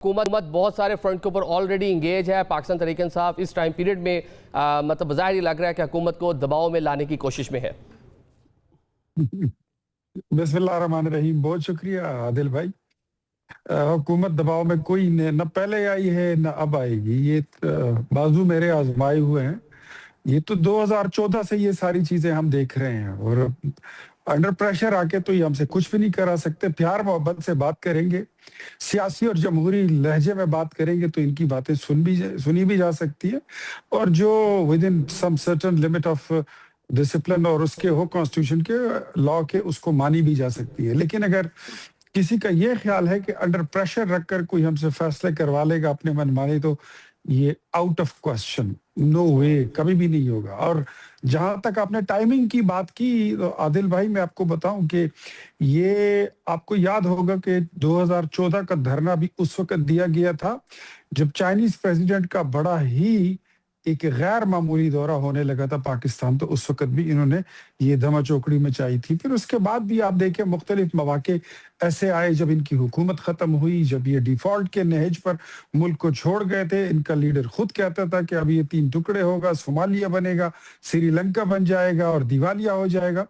حکومت بہت سارے فرنٹ کے اوپر آلریڈی انگیج ہے. پاکستان تحریک انصاف اس ٹائم پیریڈ میں مطلب ظاہر ہی لگ رہا ہے کہ حکومت کو دباؤ میں لانے کی کوشش میں ہے. بسم اللہ الرحمن الرحیم. بہت شکریہ عادل بھائی. حکومت دباؤ میں کوئی نہ پہلے آئی ہے نہ اب آئے گی. یہ بازو میرے آزمائے ہوئے ہیں. یہ تو 2014 سے یہ ساری چیزیں ہم دیکھ رہے ہیں اور انڈر پریشر آ کے تو یہ ہم سے کچھ بھی نہیں کرا سکتے. پیار محبت سے بات کریں گے, سیاسی اور جمہوری لہجے میں بات کریں گے تو ان کی باتیں سنی بھی جا سکتی ہے, اور جو with in some certain limit of discipline اور اس کے ہو کانسٹیٹیوشن کے لا کے اس کو مانی بھی جا سکتی ہے. لیکن اگر کسی کا یہ خیال ہے کہ انڈر پریشر رکھ کر کوئی ہم سے فیصلے کروا لے گا اپنے من مانی, تو یہ آؤٹ آف کوسچن, نو وے, کبھی بھی نہیں ہوگا. اور جہاں تک آپ نے ٹائمنگ کی بات کی عادل بھائی, میں آپ کو بتاؤں کہ یہ آپ کو یاد ہوگا کہ 2014 کا دھرنا بھی اس وقت دیا گیا تھا جب چائنیز پریزیڈنٹ کا بڑا ہی ایک غیر معمولی دورہ ہونے لگا تھا پاکستان. تو اس وقت بھی انہوں نے یہ دھما چوکڑی مچائی تھی. پھر اس کے بعد بھی آپ دیکھیں مختلف مواقع ایسے آئے جب ان کی حکومت ختم ہوئی, جب یہ ڈیفالٹ کے نہج پر ملک کو چھوڑ گئے تھے. ان کا لیڈر خود کہتا تھا کہ اب یہ 3 ٹکڑے ہوگا, صومالیہ بنے گا, سری لنکا بن جائے گا اور دیوالیہ ہو جائے گا.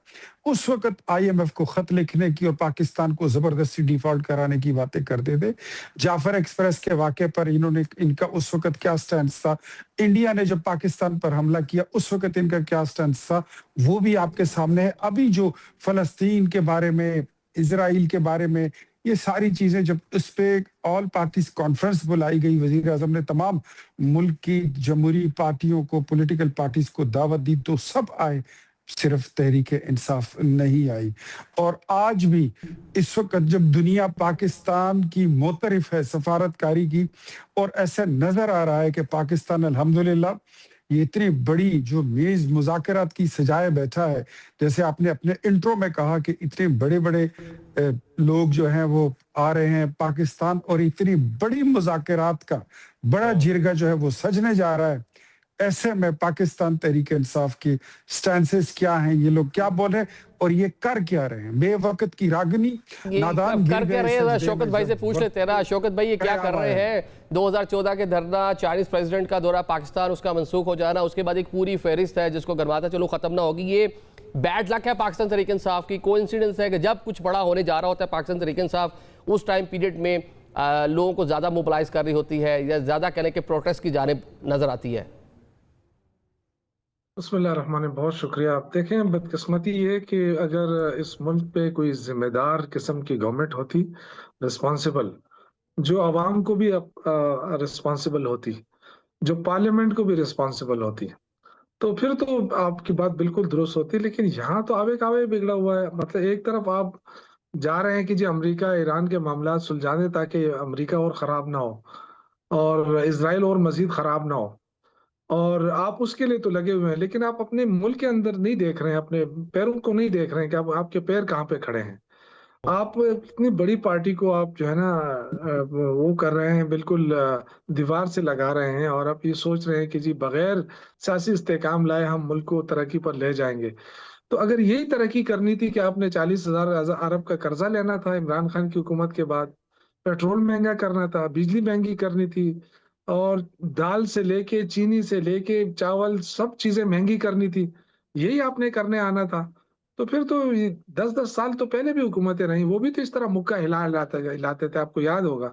اس وقت آئی ایم ایف کو خط لکھنے کی اور پاکستان کو زبردستی ڈیفالٹ کرانے کی باتیں کرتے تھے. جعفر ایکسپریس کے واقعے پر ان کا اس وقت کیا سٹینڈ تھا, انڈیا نے جب پاکستان پر حملہ کیا اس وقت ان کا کیا سٹینڈ تھا, وہ بھی آپ کے سامنے ہے. ابھی جو فلسطین کے بارے میں, اسرائیل کے بارے میں, یہ ساری چیزیں جب اس پہ آل پارٹیز کانفرنس بلائی گئی, وزیر اعظم نے تمام ملک کی جمہوری پارٹیوں کو, پولیٹیکل پارٹیز کو دعوت دی, تو سب آئے, صرف تحریک انصاف نہیں آئی. اور آج بھی اس وقت جب دنیا پاکستان کی معترف ہے سفارتکاری کی, اور ایسا نظر آ رہا ہے کہ پاکستان الحمدللہ یہ اتنی بڑی جو میز مذاکرات کی سجائے بیٹھا ہے, جیسے آپ نے اپنے انٹرو میں کہا کہ اتنے بڑے بڑے لوگ جو ہیں وہ آ رہے ہیں پاکستان, اور اتنی بڑی مذاکرات کا بڑا جرگہ جو ہے وہ سجنے جا رہا ہے. ایسے میں پاکستان تحریک انصاف کی سٹینسز کیا ہیں, یہ لوگ کیا بول رہے ہیں اور یہ کر کیا رہے ہیں؟ بے وقت کی راگنی, نادان کر کیا رہے ہیں؟ شوکت بھائی سے پوچھ لیتے ہیں نا. شوکت بھائی یہ کیا کر رہے ہیں؟ 2014 کے دھرنا, چائنیز پریزیڈنٹ کا دورہ پاکستان, اس کا منسوخ ہو جانا, اس کے بعد ایک پوری فہرست ہے جس کو گرماتا چلو ختم نہ ہوگی. یہ بیڈ لک ہے پاکستان تحریک انصاف کی؟ کوئنسیڈنس ہے کہ جب کچھ بڑا ہونے جا رہا ہوتا ہے پاکستان تحریک انصاف اس ٹائم پیریڈ میں لوگوں کو زیادہ موبلائز کر رہی ہوتی ہے, یا زیادہ کہنے کہ پروٹیسٹ کی جانب نظر آتی ہے؟ بسم اللہ الرحمن الرحیم. بہت شکریہ. آپ دیکھیں, بدقسمتی یہ کہ اگر اس ملک پہ کوئی ذمہ دار قسم کی گورنمنٹ ہوتی, رسپانسیبل, جو عوام کو بھی رسپانسیبل ہوتی, جو پارلیمنٹ کو بھی رسپانسیبل ہوتی, تو پھر تو آپ کی بات بالکل درست ہوتی. لیکن یہاں تو آوے کاوے بگڑا ہوا ہے. مطلب ایک طرف آپ جا رہے ہیں کہ جی امریکہ ایران کے معاملات سلجھا دیں تاکہ امریکہ اور خراب نہ ہو اور اسرائیل اور مزید خراب نہ ہو, اور آپ اس کے لیے تو لگے ہوئے ہیں, لیکن آپ اپنے ملک کے اندر نہیں دیکھ رہے ہیں, اپنے پیروں کو نہیں دیکھ رہے ہیں کہ آپ کے پیر کہاں پہ کھڑے ہیں. آپ اتنی بڑی پارٹی کو آپ جو ہے نا وہ کر رہے ہیں, بالکل دیوار سے لگا رہے ہیں, اور آپ یہ سوچ رہے ہیں کہ جی بغیر سیاسی استحکام لائے ہم ملک کو ترقی پر لے جائیں گے. تو اگر یہی ترقی کرنی تھی کہ آپ نے 40,000 ارب کا قرضہ لینا تھا عمران خان کی حکومت کے بعد, پیٹرول مہنگا کرنا تھا, بجلی مہنگی کرنی تھی, اور دال سے لے کے چینی سے لے کے چاول سب چیزیں مہنگی کرنی تھی, یہی آپ نے کرنے آنا تھا, تو پھر تو 10 سال تو پہلے بھی حکومتیں رہیں, وہ بھی تو اس طرح مکہ ہلاتے تھے, آپ کو یاد ہوگا.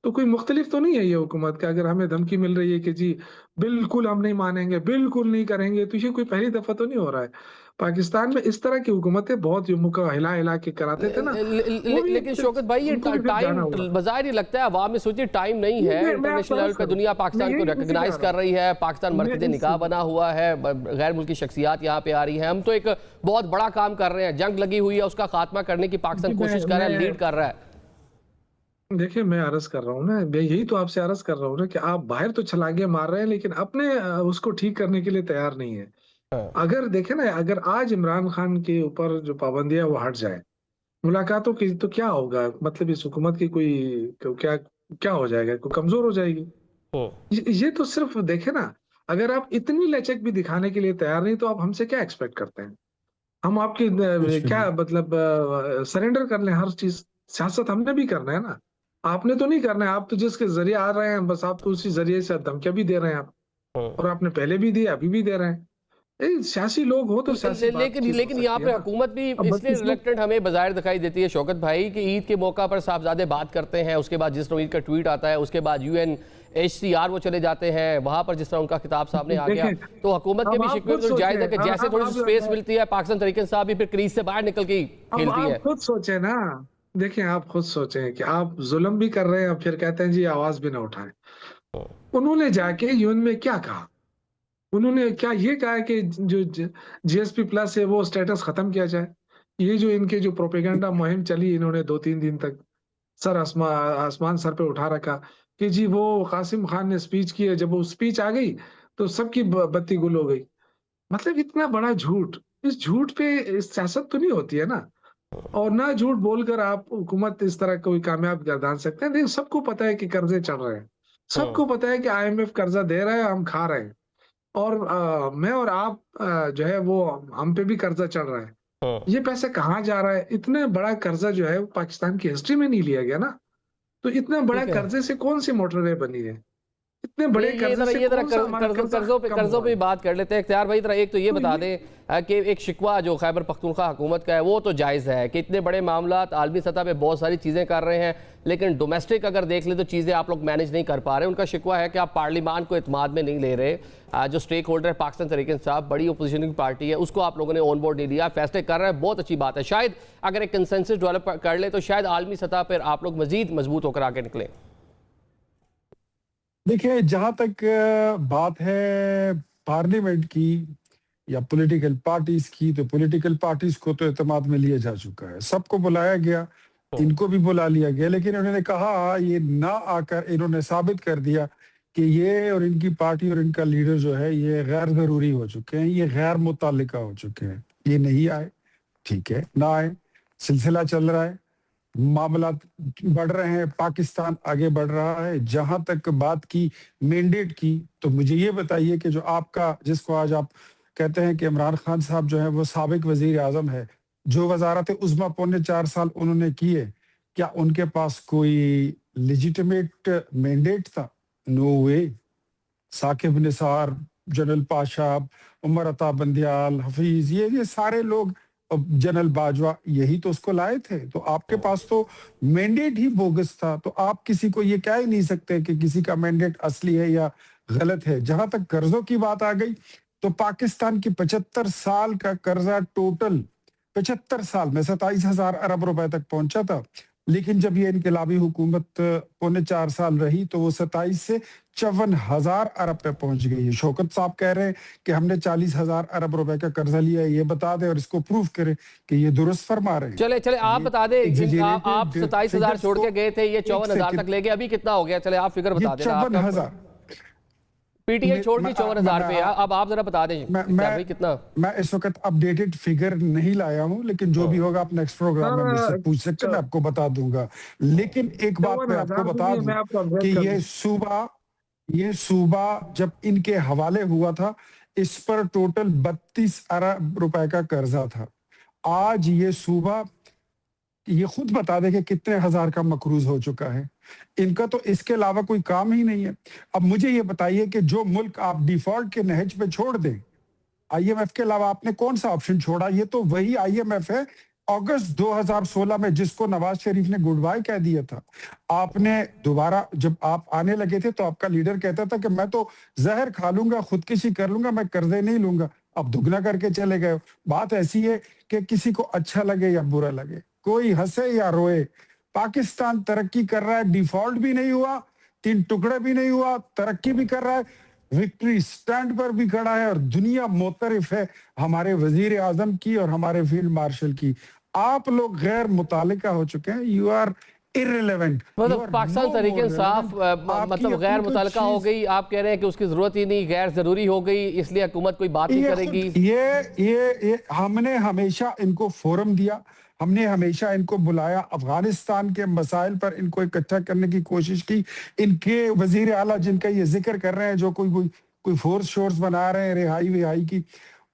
تو کوئی مختلف تو نہیں ہے یہ حکومت کہ اگر ہمیں دھمکی مل رہی ہے کہ جی بالکل ہم نہیں مانیں گے, بالکل نہیں کریں گے, تو یہ کوئی پہلی دفعہ تو نہیں ہو رہا ہے. پاکستان میں اس طرح کی حکومتیں بہت مکہ ہلا کے کراتے تھے نا. لیکن شوکت بھائی یہ ٹائم بظاہر ہی لگتا ہے عوام میں سوچیے ٹائم نہیں ہے. انٹرنیشنل لیول پہ دنیا پاکستان کو ریکگنائز کر رہی ہے, پاکستان مرکز نگاہ بنا ہوا ہے, غیر ملکی شخصیات یہاں پہ آ رہی ہیں. ہم تو ایک بہت بڑا کام کر رہے ہیں, جنگ لگی ہوئی ہے, اس کا خاتمہ کرنے کی پاکستان کوشش کر رہا ہے, لیڈ کر رہا ہے. دیکھیں میں عرض کر رہا ہوں نا, یہی تو آپ سے عرض کر رہا ہوں نا کہ آپ باہر تو چھلانگے مار رہے ہیں لیکن اپنے اس کو ٹھیک کرنے کے لیے تیار نہیں ہے. اگر دیکھیں نا, اگر آج عمران خان کے اوپر جو پابندیاں وہ ہٹ جائیں ملاقاتوں کی, تو کیا ہوگا؟ مطلب اس حکومت کی کوئی کیا ہو جائے گا؟ کوئی کمزور ہو جائے گی. یہ تو صرف دیکھیں نا, اگر آپ اتنی لچک بھی دکھانے کے لیے تیار نہیں تو آپ ہم سے کیا ایکسپیکٹ کرتے ہیں؟ ہم آپ کی کیا مطلب سرنڈر کر لیں ہر چیز؟ سیاست ہم نے بھی کرنا ہے نا. آپ نے تو نہیں کرنا ہے, آپ تو جس کے ذریعے آ رہے ہیں بس آپ تو اسی ذریعے سے دھمکیاں بھی دے رہے ہیں آپ, اور آپ نے پہلے بھی دی, ابھی بھی دے رہے ہیں. سیاسی لوگ ہو تو سیاسی بات چیت ہو لیکن یہاں سکتی ہے پہ نا. حکومت بھی اب اس لیے ریلیکٹنٹ ہمیں بظاہر دکھائی دیتی ہے شوکت بھائی کہ عید کے موقع پر صاحبزادے بات کرتے ہیں, اس کے بعد جس طرح عید کا ٹویٹ آتا ہے, اس کے بعد UNHCR وہ چلے جاتے ہیں, وہاں پر جس طرح ان کا خطاب سامنے آ گیا, دیکھیں, تو حکومت کے اب بھی آپ شکوے خود تو جائز ہے کہ سوچیں, جیسے تھوڑی سی سپیس ملتی ہے پاکستان تحریک انصاف بھی پھر کریز سے باہر نکل کے اب کھیلتی ہے. آپ خود سوچیں نا, دیکھیں آپ خود سوچیں کہ آپ ظلم بھی کر رہے ہیں اور پھر کہتے ہیں جی آواز بھی نہ اٹھائیں. انہوں نے جا کے یون میں کیا کہا؟ انہوں نے کیا یہ کہا کہ جو GSP+ ہے وہ سٹیٹس ختم کیا جائے؟ یہ جو ان کے جو پروپیگنڈا مہم چلی انہوں نے 2-3 دن تک, سر آسمان سر پہ اٹھا رکھا کہ جی وہ قاسم خان نے سپیچ کی ہے, جب وہ سپیچ آ گئی تو سب کی بتی گل ہو گئی. مطلب اتنا بڑا جھوٹ, اس جھوٹ پہ سیاست تو نہیں ہوتی ہے نا, اور نہ جھوٹ بول کر آپ حکومت اس طرح کوئی کامیاب گردان سکتے ہیں. دیکھیں سب کو پتا ہے کہ قرضے چڑھ رہے ہیں, سب کو پتا ہے کہ IMF قرضہ دے رہا ہے, ہم کھا رہے ہیں, اور میں اور آپ جو ہے وہ ہم پہ بھی قرضہ چڑھ رہا ہے. یہ پیسے کہاں جا رہا ہے؟ اتنا بڑا قرضہ جو ہے وہ پاکستان کی ہسٹری میں نہیں لیا گیا نا. تو اتنا بڑا ٹھیک ہے, قرضے سے کون سی موٹر وے بنی ہے؟ اتنے بڑے قرضے سے یہ ذرا کون سا ہمارا قرضہ کم قرضوں ہوا پہ ہے؟ بات کر لیتے ہیں. اختیار بھائی ذرا ایک تو یہ تو بتا دیں کہ ایک شکوہ جو خیبر پختونخوا حکومت کا ہے وہ تو جائز ہے کہ اتنے بڑے معاملات عالمی سطح پہ بہت ساری چیزیں کر رہے ہیں, لیکن ڈومیسٹک اگر دیکھ لیں تو چیزیں آپ لوگ مینج نہیں کر پا رہے. ان کا شکوہ ہے کہ آپ پارلیمان کو اعتماد میں نہیں لے رہے, جو سٹیک ہولڈر ہے پاکستان تحریک انصاف بڑی اپوزیشن کی پارٹی ہے, اس کو آپ لوگوں نے آن بورڈ نہیں لیا, فیصلے کر رہے ہیں, بہت اچھی بات ہے. شاید اگر ایک کنسنسس ڈیولپ کر لیں تو شاید عالمی سطح پر آپ لوگ مزید مضبوط ہو کر آگے نکلیں. دیکھیں جہاں تک بات ہے پارلیمنٹ کی یا پولیٹیکل پارٹیز کی, تو پولیٹیکل پارٹیز کو تو اعتماد میں لیا جا چکا ہے, سب کو بلایا گیا, ان کو بھی بلا لیا گیا, لیکن انہوں نے کہا یہ نہ آ کر انہوں نے ثابت کر دیا کہ یہ اور ان کی پارٹی اور ان کا لیڈر جو ہے یہ غیر ضروری ہو چکے ہیں, یہ غیر متعلقہ ہو چکے ہیں, یہ نہیں آئے. ٹھیک ہے, نہ آئے, سلسلہ چل رہا ہے, معاملات بڑھ رہے ہیں, پاکستان آگے بڑھ رہا ہے. جہاں تک بات کی مینڈیٹ کی, تو مجھے یہ بتائیے کہ جو آپ کا جس کو آج آپ کہتے ہیں کہ عمران خان صاحب جو ہے وہ سابق وزیر اعظم ہے, جو وزارت عظمیٰ 4.25 سال انہوں نے کیے, کیا ان کے پاس کوئی لیجیٹمیٹ مینڈیٹ تھا؟ نو وے. ثاقب نثار, جنرل پاشا, عمر عطا بندیال, حفیظ, یہ سارے لوگ, جنرل باجوہ, یہی تو اس کو لائے تھے. تو آپ کے پاس تو مینڈیٹ ہی بوگس تھا, تو آپ کسی کو یہ کہہ ہی نہیں سکتے کہ کسی کا مینڈیٹ اصلی ہے یا غلط ہے. جہاں تک قرضوں کی بات آ گئی تو پاکستان کی 75 سال کا قرضہ ٹوٹل 75 سال میں 27,000 ارب روپے تک پہنچا تھا, لیکن جب یہ انقلابی حکومت 4.25 سال رہی تو وہ 27 سے 54,000 ارب پہ پہنچ گئی ہے. شوکت صاحب کہہ رہے ہیں کہ ہم نے 40,000 ارب روپے کا قرضہ لیا ہے, یہ بتا دیں اور اس کو پروف کریں کہ یہ درست فرما رہے ہیں. چلے آپ بتا دیں, آپ 27,000 چھوڑ کے گئے تھے, یہ 54,000 تک لے گئے, ابھی کتنا ہو گیا؟ چلے آپ فگر بتا دیں. 54,000 PTI چھوڑ دی 54,000 پہ, اب آپ ذرا بتا دیں کتنا. میں اس وقت اپڈیٹڈ فگر نہیں لایا ہوں, لیکن جو بھی ہوگا آپ نیکسٹ پروگرام میں مجھ سے پوچھ سکتے ہیں, میں آپ کو بتا دوں گا. لیکن ایک بات میں آپ کو بتا دوں کہ یہ صوبہ جب ان کے حوالے ہوا تھا اس پر ٹوٹل 32 ارب روپے کا قرضہ تھا. آج یہ صوبہ یہ خود بتا دے کہ کتنے ہزار کا مقروض ہو چکا ہے. ان کا تو اس کے علاوہ کوئی کام ہی نہیں ہے. اب مجھے یہ بتائیے کہ جو ملک آپ ڈیفالٹ کے نہج پہ چھوڑ دیں, IMF کے علاوہ آپ نے کون سا آپشن چھوڑا؟ یہ تو وہی IMF ہے اگست 2016 میں جس کو نواز شریف نے گڈ بائی کہہ دیا تھا. آپ نے دوبارہ جب آپ آنے لگے تھے تو آپ کا لیڈر کہتا تھا کہ میں تو زہر کھا لوں گا, خودکشی کر لوں گا, میں قرضے نہیں لوں گا. اب دگنا کر کے چلے گئے. بات ایسی ہے کہ کسی کو اچھا لگے یا برا لگے, کوئی ہنسے یا روئے, پاکستان ترقی کر رہا ہے, ڈیفالٹ بھی نہیں ہوا, 3 ٹکڑے بھی نہیں ہوا, ترقی بھی کر رہا ہے, وکٹری سٹینڈ پر بھی کھڑا ہے, اور دنیا معترف ہے ہمارے وزیر اعظم کی اور ہمارے فیلڈ مارشل کی. آپ لوگ غیر متعلقہ ہو چکے ہیں. You are irrelevant. مطلب پاکستان تحریک انصاف مطلب غیر متعلقہ ہو گئی, آپ کہہ رہے ہیں کہ اس کی ضرورت ہی نہیں, غیر ضروری ہو گئی, اس لیے حکومت کوئی بات نہیں کرے گی. یہ ہم نے ہمیشہ ان کو فورم دیا, ہم نے ہمیشہ ان کو بلایا, افغانستان کے مسائل پر ان کو اکٹھا کرنے کی کوشش کی. ان کے وزیر اعلیٰ جن کا یہ ذکر کر رہے ہیں جو کوئی فورس شورس بنا رہے ہیں رہائی وہائی کی,